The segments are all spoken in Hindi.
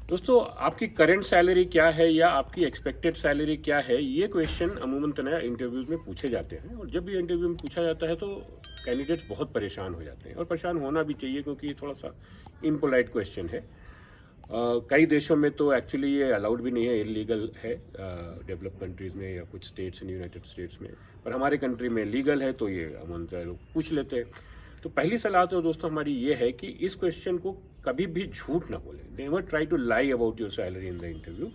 दोस्तों, आपकी करंट सैलरी क्या है या आपकी एक्सपेक्टेड सैलरी क्या है, ये क्वेश्चन अमूमन तनया इंटरव्यूज़ में पूछे जाते हैं। और जब भी इंटरव्यू में पूछा जाता है तो कैंडिडेट्स बहुत परेशान हो जाते हैं, और परेशान होना भी चाहिए क्योंकि ये थोड़ा सा इम्पोलाइट क्वेश्चन है। कई देशों में तो एक्चुअली ये अलाउड भी नहीं है, इलीगल है, डेवलप कंट्रीज़ में या कुछ स्टेट्स इन यूनाइटेड स्टेट्स में। पर हमारे कंट्री में लीगल है तो ये अमूमन तनया लोग पूछ लेते हैं। तो पहली सलाह तो दोस्तों हमारी ये है कि इस क्वेश्चन को कभी भी झूठ ना बोलें। Never try to lie about your salary in the interview,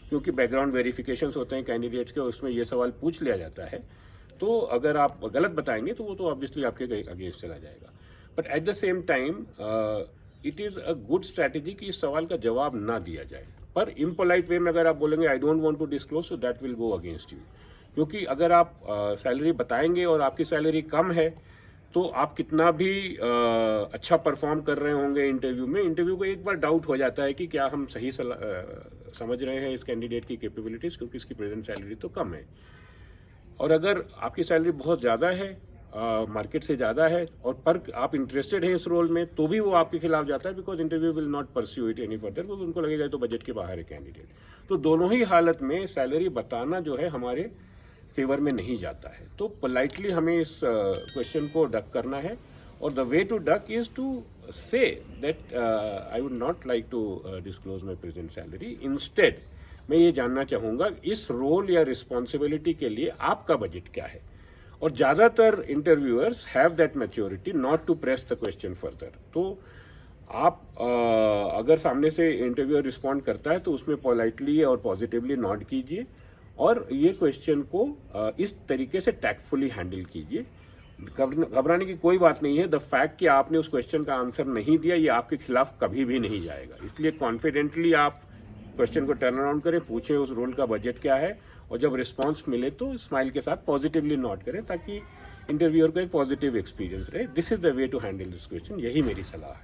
क्योंकि बैकग्राउंड वेरिफिकेशंस होते हैं कैंडिडेट्स के, उसमें ये सवाल पूछ लिया जाता है। तो अगर आप गलत बताएंगे तो वो तो ऑब्वियसली आपके अगेंस्ट चला जाएगा। But at the same time it is a good strategy कि इस सवाल का जवाब ना दिया जाए। पर इम्पोलाइट वे में अगर आप बोलेंगे I don't want to disclose, so that will go against you. क्योंकि अगर आप सैलरी बताएंगे और आपकी सैलरी कम है तो आप कितना भी अच्छा परफॉर्म कर रहे होंगे इंटरव्यू में, इंटरव्यू को एक बार डाउट हो जाता है कि क्या हम सही समझ रहे हैं इस कैंडिडेट की कैपेबिलिटीज़, क्योंकि इसकी प्रेजेंट सैलरी तो कम है। और अगर आपकी सैलरी बहुत ज़्यादा है, मार्केट से ज़्यादा है, और पर आप इंटरेस्टेड हैं इस रोल में, तो भी वो आपके खिलाफ जाता है, because interview will not pursue it any further, क्योंकि उनको लगेगा तो बजट के बाहर है कैंडिडेट। तो दोनों ही हालत में सैलरी बताना जो है हमारे फेवर में नहीं जाता है। तो पोलाइटली हमें इस क्वेश्चन को डक करना है, और the way to duck is to say that I would not like to disclose my present salary. Instead मैं ये जानना चाहूँगा इस रोल या रिस्पॉन्सिबिलिटी के लिए आपका बजट क्या है। और ज़्यादातर interviewers have that maturity not to press the question further. तो आप अगर सामने से इंटरव्यूअर रिस्पॉन्ड करता है तो उसमें पोलाइटली और पॉजिटिवली नॉट कीजिए, और ये क्वेश्चन को इस तरीके से टैक्टफुली हैंडल कीजिए। घबराने की कोई बात नहीं है। द फैक्ट कि आपने उस क्वेश्चन का आंसर नहीं दिया, ये आपके खिलाफ कभी भी नहीं जाएगा। इसलिए कॉन्फिडेंटली आप क्वेश्चन को टर्न अराउंड करें, पूछें उस रोल का बजट क्या है, और जब रिस्पांस मिले तो स्माइल के साथ पॉजिटिवली नोट करें, ताकि इंटरव्यूअर को एक पॉजिटिव एक्सपीरियंस रहे। This is the way to handle this question. यही मेरी सलाह है।